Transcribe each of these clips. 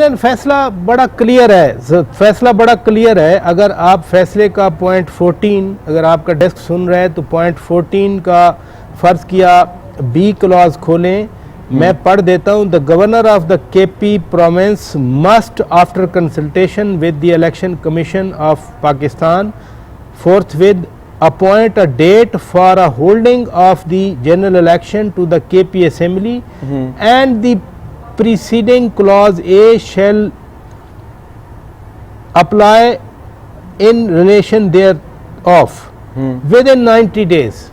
फैसला बड़ा क्लियर है, फैसला बड़ा क्लियर है। अगर आप फैसले का पॉइंट 14, अगर आपका डेस्क सुन रहा है तो पॉइंट 14 का फर्ज किया बी क्लॉज खोलें, मैं पढ़ देता हूं। The governor of the KP province must after consultation with the election commission of Pakistan forthwith appoint a date for a holding of the general election to the KP assembly and the preceding clause A shall apply in relation thereof within 90 days।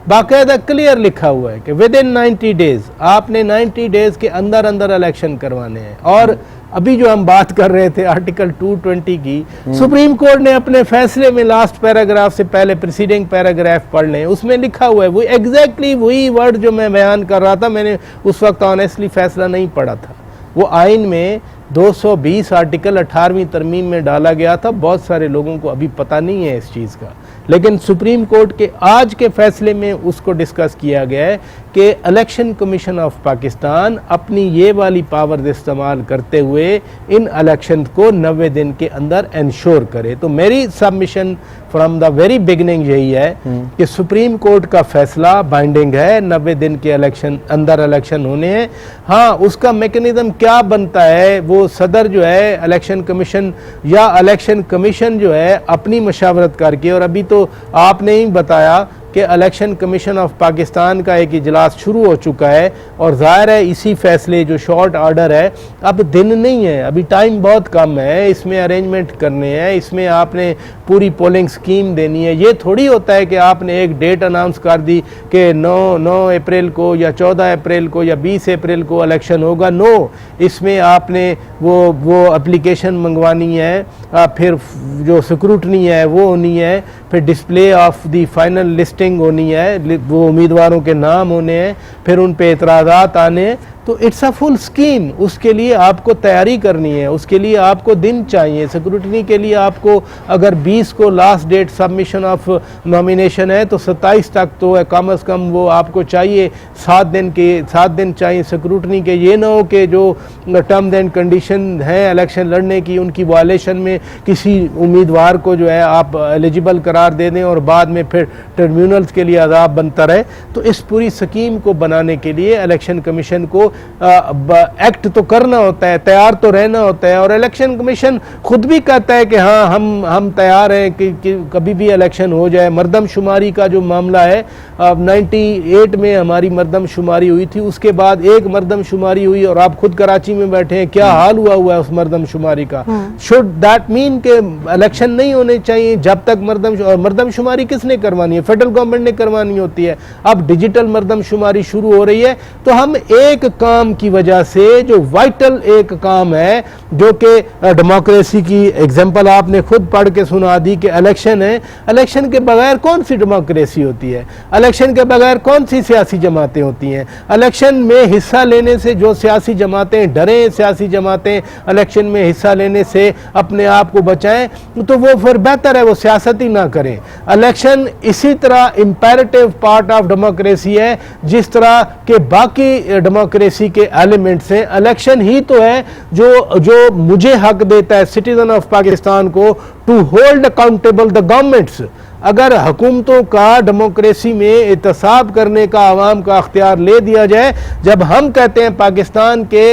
बाकायदा clear लिखा हुआ है कि with in 90 days आपने 90 days के अंदर अंदर election करवाने हैं। और अभी जो हम बात कर रहे थे आर्टिकल 220 की, सुप्रीम कोर्ट ने अपने फैसले में लास्ट पैराग्राफ से पहले प्रीसीडिंग पैराग्राफ पढ़ लें, उसमें लिखा हुआ है वो एग्जैक्टली वही वर्ड जो मैं बयान कर रहा था। मैंने उस वक्त ऑनेस्टली फैसला नहीं पढ़ा था। वो आइन में 220 आर्टिकल 18वीं तरमीम में डाला गया था। बहुत सारे लोगों को अभी पता नहीं है इस चीज़ का, लेकिन सुप्रीम कोर्ट के आज के फैसले में उसको डिस्कस किया गया है कि इलेक्शन कमीशन ऑफ पाकिस्तान अपनी ये वाली पावर इस्तेमाल करते हुए इन इलेक्शन को 90 दिन के अंदर इंश्योर करे। तो मेरी submission from the very beginning यही है कि सुप्रीम कोर्ट का फैसला बाइंडिंग है, 90 दिन के इलेक्शन अंदर इलेक्शन होने हैं। हाँ, उसका मैकेनिज्म क्या बनता है वो सदर जो है इलेक्शन कमीशन या इलेक्शन कमीशन जो है अपनी मशावरत करके, और अभी तो आपने ही बताया कि इलेक्शन कमीशन ऑफ पाकिस्तान का एक इजलास शुरू हो चुका है और ज़ाहिर है इसी फैसले जो शॉर्ट ऑर्डर है, अब दिन नहीं है, अभी टाइम बहुत कम है, इसमें अरेंजमेंट करने हैं, इसमें आपने पूरी पोलिंग स्कीम देनी है। ये थोड़ी होता है कि आपने एक डेट अनाउंस कर दी कि 9 अप्रैल को या 14 अप्रैल को या 20 अप्रैल को इलेक्शन होगा। नो, इसमें आपने वो एप्लीकेशन मंगवानी है, फिर जो स्क्रूटनी है वो होनी है, फिर display of the final listing होनी है, वो उम्मीदवारों के नाम होने हैं, फिर उन पे एतराज़ात आने। तो इट्स अ फुल स्कीम, उसके लिए आपको तैयारी करनी है, उसके लिए आपको दिन चाहिए। सिक्योरिटी के लिए आपको अगर 20 को last date submission of nomination है तो 27 तक तो है कम अज़ कम वो आपको चाहिए, 7 दिन चाहिए सिक्योरिटी के। ये ना हो कि जो टर्म्स एंड कंडीशन हैं इलेक्शन लड़ने की उनकी वायलेशन में किसी उम्मीदवार को जो है आप एलिजिबल करार दे दें और बाद में फिर ट्रिब्यूनल्स के लिए अज़ाब बनता रहे। तो इस पूरी स्कीम को बनाने के लिए इलेक्शन कमीशन को एक्ट तो करना होता है, तैयार तो रहना होता है। और इलेक्शन कमीशन खुद भी कहता है कि हाँ हम तैयार हैं कि कभी भी इलेक्शन हो जाए। मरदमशुमारी का जो मामला है, 98 में हमारी मरदमशुमारी हुई थी, उसके बाद एक मरदमशुमारी हुई और आप खुद कराची में बैठे हैं, क्या हाल हुआ है उस मरदमशुमारी का। शुड दैट मीन के इलेक्शन नहीं होने चाहिए जब तक मरदमशुमारी किसने करवानी है? फेडरल गवर्नमेंट ने करवानी होती है। अब डिजिटल मरदमशुमारी शुरू हो रही है, तो हम एक काम की वजह से जो वाइटल एक काम है जो कि डेमोक्रेसी की एग्जांपल आपने खुद पढ़ के सुना दी कि इलेक्शन है, इलेक्शन के बगैर कौन सी डेमोक्रेसी होती है? इलेक्शन के बगैर कौन सी सियासी जमातें होती हैं? इलेक्शन में हिस्सा लेने से जो सियासी जमातें डरें, सियासी जमातें इलेक्शन में हिस्सा लेने से अपने आप को बचाएं, तो वो फिर बेहतर है वो सियासत ही ना करें। इलेक्शन इसी तरह इंपैरेटिव पार्ट ऑफ डेमोक्रेसी है जिस तरह के बाकी डेमोक्रेसी के एलिमेंट्स हैं। इलेक्शन ही तो है जो मुझे हक देता है सिटीजन ऑफ पाकिस्तान को to hold accountable the governments. अगर हुकूमतों का डेमोक्रेसी में एहतसाब करने का आवाम का अख्तियार ले दिया जाए, जब हम कहते हैं पाकिस्तान के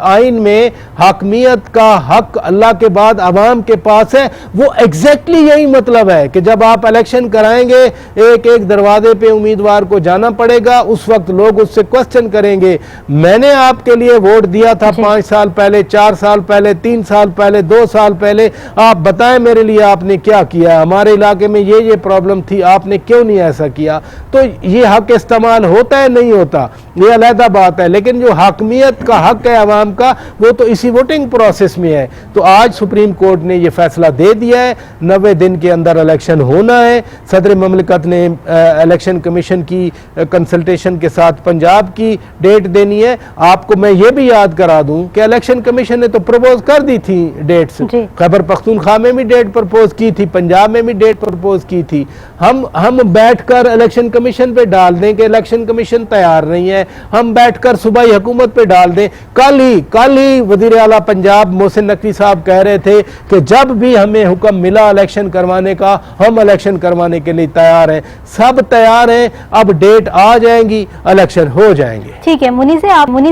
आइन में हाकमियत का हक अल्लाह के बाद आवाम के पास है, वो एग्जैक्टली यही मतलब है कि जब आप इलेक्शन कराएंगे एक एक दरवाजे पे उम्मीदवार को जाना पड़ेगा, उस वक्त लोग उससे क्वेश्चन करेंगे मैंने आपके लिए वोट दिया था 5 साल पहले, 4 साल पहले, 3 साल पहले, 2 साल पहले, आप बताएं मेरे लिए आपने क्या किया, हमारे इलाके में ये प्रॉब्लम थी, आपने क्यों नहीं ऐसा किया। तो ये हक इस्तेमाल होता है नहीं होता ये अलहदा बात है, लेकिन जो हाकमियत का हक है आवाम का वो तो इसी वोटिंग प्रोसेस में है। तो आज सुप्रीम कोर्ट ने ये फैसला दे दिया है 90 दिन के अंदर इलेक्शन होना है। सदर ममलिकत ने इलेक्शन कमीशन की कंसल्टेशन के साथ पंजाब की डेट देनी है। आपको मैं ये भी याद करा दूं कि इलेक्शन कमीशन ने तो प्रपोज कर दी थी डेट्स, खैबर पख्तूनख्वा में भी डेट प्रपोज की थी, पंजाब में भी डेट प्रपोज प्रपोज की थी। हम बैठकर इलेक्शन कमीशन पे डाल दें कि इलेक्शन कमीशन तैयार नहीं है, हम बैठकर सूबाई हुकूमत पे डाल दें। कल ही वज़ीर आला पंजाब मोहसिन नकवी साहब कह रहे थे कि जब भी हमें हुक्म मिला इलेक्शन करवाने का, हम इलेक्शन करवाने के लिए तैयार हैं। सब तैयार हैं, अब डेट आ जाएंगी, इलेक्शन हो जाएंगे। ठीक है, मुनीस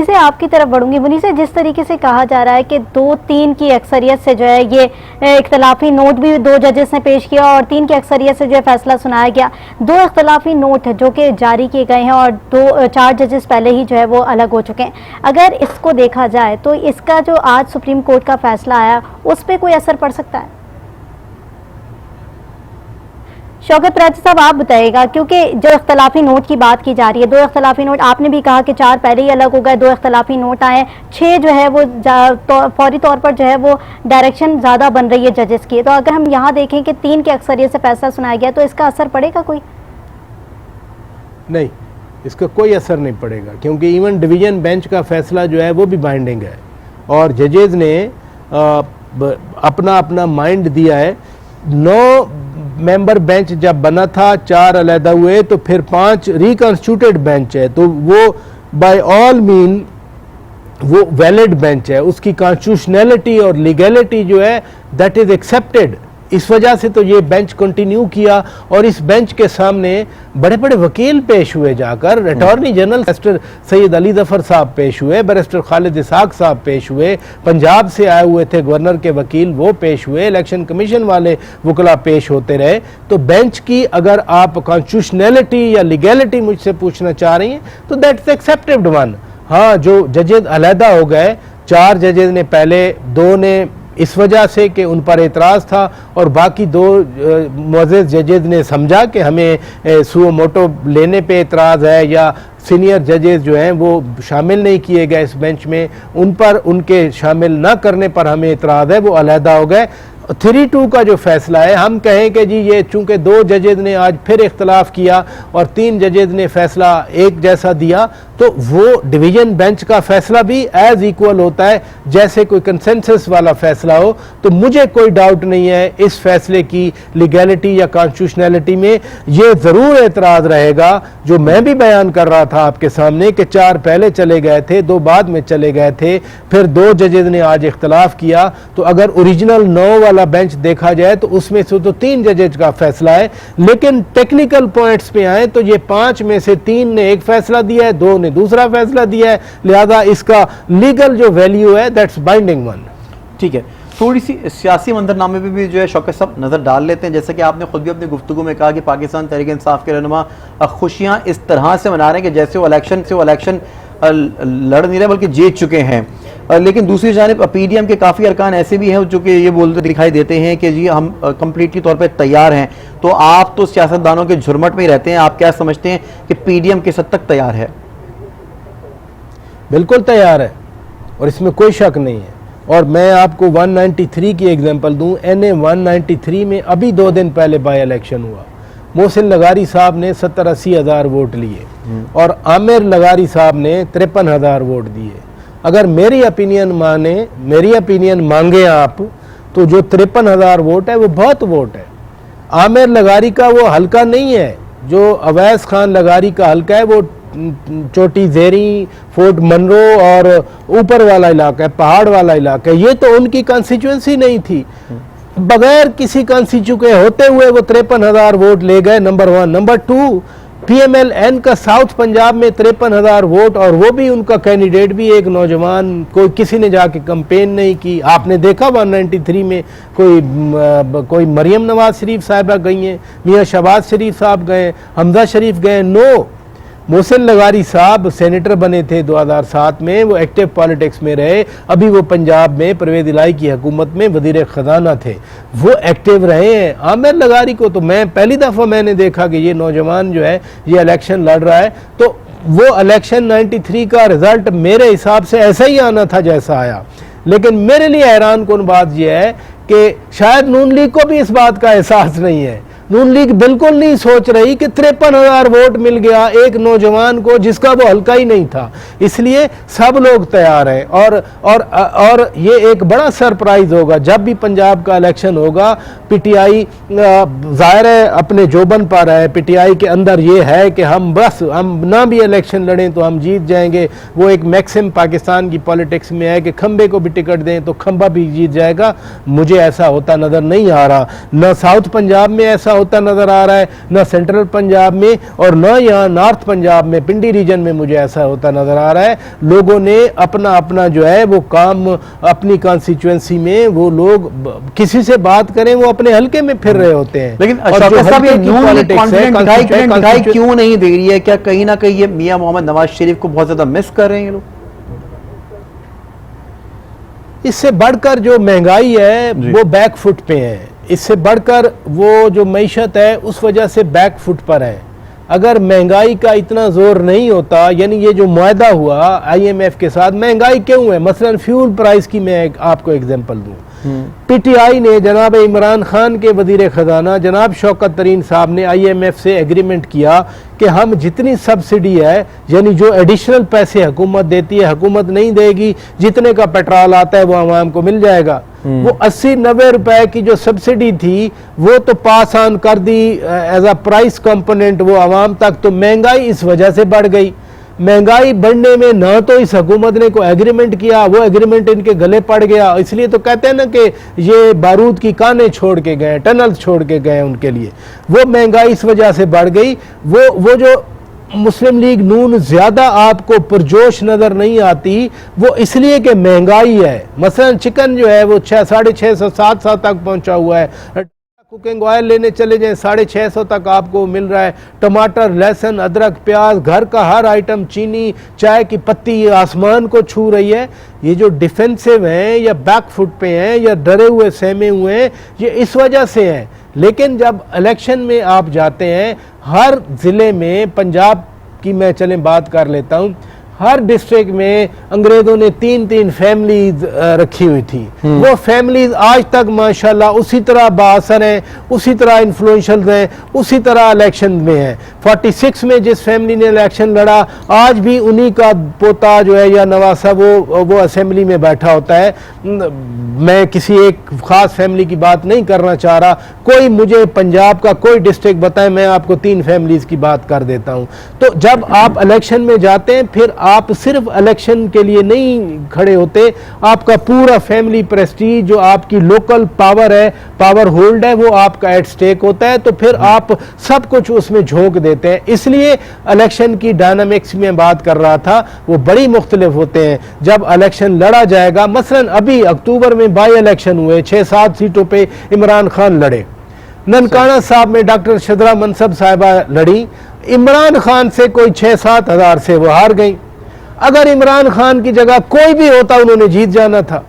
से आपकी तरफ बढ़ूंगी। मुनीस, जिस तरीके से कहा जा रहा है कि 2-3 की अक्सरियत से जो है ये इख्तलाफी नोट भी 2 जजेस ने पेश किया और 3 की अक्सरियत से जो है फैसला सुनाया गया। 2 इख्तलाफी नोट जो कि जारी किए गए हैं और 4 जजेस पहले ही जो है वो अलग हो चुके हैं। अगर इसको देखा जाए तो इसका जो आज सुप्रीम कोर्ट का फैसला आया उस पर कोई असर पड़ सकता है? शौकत राजा साहब आप बताइएगा, क्योंकि जो इख्तलाफी नोट की बात की जा रही है, 2 इख्तलाफी नोट, आपने भी कहा कि 4 पहले ही अलग हो गए, 2 इख्तलाफी नोट आए, 6 जो है वो फौरी तौर पर जो है वो डायरेक्शन ज़्यादा बन रही है जजेस की। तो अगर हम यहाँ देखें कि 3 की अक्सरियत से फैसला सुनाया गया तो इसका असर पड़ेगा कोई? नहीं, इसका कोई असर नहीं पड़ेगा, क्योंकि इवन डिवीजन बेंच का फैसला जो है वो भी बाइंडिंग है और जजेज ने अपना अपना माइंड दिया है। 9 मेंबर बेंच जब बना था, 4 अलहदा हुए, तो फिर 5 रिकॉन्स्टिट्यूटेड बेंच है, तो वो बाय ऑल मीन वो वैलिड बेंच है, उसकी कॉन्स्टिट्यूशनैलिटी और लीगैलिटी जो है दैट इज एक्सेप्टेड। इस वजह से तो ये बेंच कंटिन्यू किया और इस बेंच के सामने बड़े बड़े वकील पेश हुए जाकर, attorney general barrister Syed Ali Zafar साहब पेश हुए, बैरिस्टर खालिद इसाक साहब पेश हुए, पंजाब से आए हुए थे गवर्नर के वकील वो पेश हुए, इलेक्शन कमीशन वाले वकला पेश होते रहे। तो बेंच की अगर आप कॉन्स्टिट्यूशनैलिटी या लीगैलिटी मुझसे पूछना चाह रही हैं तो दैट्स एक्सेप्टेड वन। हाँ, जो जजेज अलहदा हो गए, 4 जजेज ने पहले, 2 ने इस वजह से कि उन पर एतराज़ था और बाकी 2 मुअज़्ज़ज़ जजेज ने समझा कि हमें सुओ मोटो लेने पे एतराज़ है या सीनियर जजेज जो हैं वो शामिल नहीं किए गए इस बेंच में, उन पर उनके शामिल न करने पर हमें एतराज़ है, वो अलहदा हो गए। 3-2 का जो फैसला है, हम कहें कि जी ये चूंकि 2 जजेज ने आज फिर इख्तलाफ किया और 3 जजेज ने फैसला एक जैसा दिया, तो वो डिवीजन बेंच का फैसला भी एज इक्वल होता है जैसे कोई कंसेंसस वाला फैसला हो। तो मुझे कोई डाउट नहीं है इस फैसले की लीगैलिटी या कॉन्स्टिट्यूशनैलिटी में। ये ज़रूर एतराज़ रहेगा जो मैं भी बयान कर रहा था आपके सामने कि 4 पहले चले गए थे, 2 बाद में चले गए थे, फिर 2 जजेज ने आज इख्तलाफ किया। तो अगर ओरिजिनल 9 वाला बेंच देखा जाए तो उसमें से तो 3 जजेज का फैसला है, लेकिन टेक्निकल पॉइंट्स पे आए तो ये 5 में से 3 ने एक फैसला दिया है, 2 ने दूसरा फैसला दिया है, लिहाजा इसका लीगल जो वैल्यू है दैट्स बाइंडिंग वन। ठीक है, थोड़ी सी सियासी मंजरनामे पे भी जो है शौकत साहब नज़र डाल लेते हैं। जैसे कि आपने खुद भी अपनी गुफ्तगू में कहा कि पाकिस्तान तहरीक इंसाफ के रहनुमा खुशियाँ इस तरह से मना रहे हैं कि जैसे वो इलेक्शन लड़ नहीं रहे बल्कि जीत चुके हैं। लेकिन दूसरी जानिब पीडीएम के काफ़ी अरकान ऐसे भी हैं जो कि ये बोलते दिखाई देते हैं कि जी हम कम्प्लीटली तौर पे तैयार हैं। तो आप तो सियासतदानों के झुरमट में ही रहते हैं, आप क्या समझते हैं कि पीडीएम किस हद तक तैयार है? बिल्कुल तैयार है और इसमें कोई शक नहीं है। और मैं आपको 193 की एग्जांपल दूं, NA 193 में अभी 2 दिन पहले बाई इलेक्शन हुआ, मोहसिन लगारी साहब ने 70-80 हज़ार वोट लिए और आमिर लगारी साहब ने 53,000 वोट दिए। अगर मेरी ओपिनियन मांगे आप तो जो 53,000 वोट है वो बहुत वोट है। आमिर लगारी का वो हल्का नहीं है, जो अवैस खान लगारी का हल्का है वो चोटी ज़ेरी, फोर्ट मनरो और ऊपर वाला इलाका है, पहाड़ वाला इलाका है। ये तो उनकी कॉन्स्टिट्यूंसी नहीं थी, बगैर किसी कॉन्स्टिट्यूंसी के होते हुए वो 53,000 वोट ले गए, नंबर 1। नंबर 2, PMLN का साउथ पंजाब में 53,000 वोट और वो भी उनका कैंडिडेट भी एक नौजवान, कोई किसी ने जाके कंपेन नहीं की। आपने देखा 193 में कोई मरियम नवाज शरीफ साहिबा गई हैं, मियाँ शहबाज शरीफ साहब गए, हमजा शरीफ गए, नो। मोहसिन लगारी साहब सेनेटर बने थे 2007 में, वो एक्टिव पॉलिटिक्स में रहे, अभी वो पंजाब में परवेज़ इलाही की हुकूमत में वज़ीर ख़जाना थे, वो एक्टिव रहे हैं। आमिर लगारी को तो मैं पहली दफ़ा मैंने देखा कि ये नौजवान जो है ये इलेक्शन लड़ रहा है, तो वो इलेक्शन 93 का रिज़ल्ट मेरे हिसाब से ऐसा ही आना था जैसा आया। लेकिन मेरे लिए हैरान कुन बात यह है कि शायद नून लीग को भी इस बात का एहसास नहीं है। नून लीग बिल्कुल नहीं सोच रही कि 53,000 वोट मिल गया एक नौजवान को जिसका वो हल्का ही नहीं था, इसलिए सब लोग तैयार हैं। और ये एक बड़ा सरप्राइज होगा जब भी पंजाब का इलेक्शन होगा। पीटीआई जाहिर है अपने जो बन पा रहा है, पीटीआई के अंदर ये है कि हम ना भी इलेक्शन लड़ें तो हम जीत जाएंगे। वो एक मैक्सिम पाकिस्तान की पॉलिटिक्स में है कि खंबे को भी टिकट दें तो खंबा भी जीत जाएगा। मुझे ऐसा होता नजर नहीं आ रहा, न साउथ पंजाब में ऐसा होता नजर आ रहा है, न सेंट्रल पंजाब में, और न यहाँ नॉर्थ पंजाब में पिंडी रीजन में मुझे ऐसा होता नजर आ रहा है। लोगों ने अपना अपना जो है वो काम अपनी कॉन्स्टिट्यूएंसी में, वो लोग किसी से बात करें वो अपने हल्के में फिर रहे होते हैं। लेकिन और जो शौकत साहब, ये हल्के की नून लीग politics है, कॉन्फिडेंट दिखाई constitution- क्यों नहीं दे रही है? क्या कहीं ना कहीं ये मियां मोहम्मद नवाज शरीफ को बहुत ज्यादा मिस कर रहे हैं ये लोग? इससे बढ़कर जो महंगाई है वो बैक फुट पे है, इससे बढ़कर वो जो मईशत है उस वजह से बैक फुट पर है। अगर महंगाई का इतना जोर नहीं होता, यानी ये जो मुआहदा हुआ आईएमएफ के साथ, महंगाई क्यों है? मसलन फ्यूल प्राइस की मैं आपको एग्जांपल दूं, पीटीआई ने जनाब इमरान खान के वजीर खजाना जनाब शौकत तरीन साहब ने आईएमएफ से एग्रीमेंट किया कि हम जितनी सब्सिडी है, यानी जो एडिशनल पैसे हुकूमत देती है, हुकूमत नहीं देगी, जितने का पेट्रोल आता है वो आवाम को मिल जाएगा। वो 80-90 रुपए की जो सब्सिडी थी वो तो पास ऑन कर दी एज अ प्राइस कंपोनेंट वो आवाम तक। तो महंगाई इस वजह से बढ़ गई। महंगाई बढ़ने में ना तो इस हुकूमत ने कोई एग्रीमेंट किया, वो एग्रीमेंट इनके गले पड़ गया। इसलिए तो कहते हैं ना कि ये बारूद की कानें छोड़ के गए, टनल छोड़ के गए उनके लिए। वो महंगाई इस वजह से बढ़ गई। वो जो मुस्लिम लीग नून ज्यादा आपको पुरजोश नजर नहीं आती, वो इसलिए कि महंगाई है। मसलन चिकन जो है वो 650-700 तक पहुंचा हुआ है। कुकिंग ऑयल लेने चले जाएं 650 तक आपको मिल रहा है। टमाटर, लहसुन, अदरक, प्याज, घर का हर आइटम, चीनी, चाय की पत्ती आसमान को छू रही है। ये जो डिफेंसिव हैं या बैक फुट पे हैं या डरे हुए सहमे हुए हैं, ये इस वजह से हैं। लेकिन जब इलेक्शन में आप जाते हैं, हर ज़िले में, पंजाब की मैं चलें बात कर लेता हूँ, हर डिस्ट्रिक्ट में अंग्रेजों ने 3-3 फैमिलीज रखी हुई थी। वो फैमिलीज आज तक माशाल्लाह उसी तरह बाअसर हैं, उसी तरह इन्फ्लुएंशियल हैं, उसी तरह इलेक्शन में हैं। 46 में जिस फैमिली ने इलेक्शन लड़ा, आज भी उन्हीं का पोता जो है या नवासा वो असेंबली में बैठा होता है। मैं किसी एक खास फैमिली की बात नहीं करना चाह रहा, कोई मुझे पंजाब का कोई डिस्ट्रिक्ट बताएं, मैं आपको 3 फैमिलीज की बात कर देता हूं। तो जब आप इलेक्शन में जाते हैं, फिर आप सिर्फ इलेक्शन के लिए नहीं खड़े होते, आपका पूरा फैमिली प्रेस्टीज, जो आपकी लोकल पावर है, पावर होल्ड है, वो आपका एट स्टेक होता है। तो फिर आप सब कुछ उसमें झोंक देते हैं। इसलिए इलेक्शन की डायनामिक्स में बात कर रहा था, वो बड़ी मुख्तलिफ होते हैं। जब इलेक्शन लड़ा जाएगा, मसलन अभी अक्टूबर में बाई इलेक्शन हुए, 6-7 सीटों पे इमरान खान लड़े। ननकाना साहब में डॉक्टर शदरा मनसब साहिबा लड़ी, इमरान खान से कोई 6-7 हज़ार से वो हार गई। अगर इमरान खान की जगह कोई भी होता, उन्होंने जीत जाना था।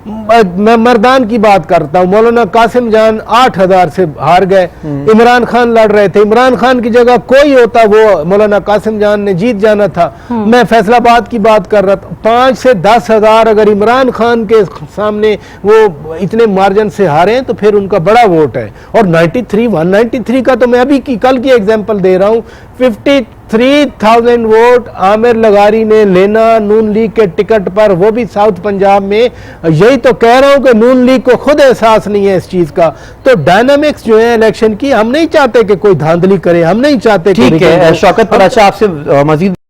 मैं मर्दान की बात करता हूं, मौलाना कासिम जान 8,000 से हार गए, इमरान खान लड़ रहे थे। इमरान खान की जगह कोई होता, वो मौलाना कासिम जान ने जीत जाना था। मैं फैसलाबाद की बात कर रहा था, 5 से 10 हज़ार अगर इमरान खान के सामने वो इतने मार्जिन से हारे हैं तो फिर उनका बड़ा वोट है। और 193 का तो मैं अभी कल की एग्जाम्पल दे रहा हूं। 53,000 वोट आमिर लगारी ने लेना नून लीग के टिकट पर, वो भी साउथ पंजाब में। यही तो कह रहा हूं कि नून लीग को खुद एहसास नहीं है इस चीज का। तो डायनामिक्स जो है इलेक्शन की, हम नहीं चाहते कि कोई धांधली करे, हम नहीं चाहते। ठीक है शौकत, पर अच्छा आपसे मजीद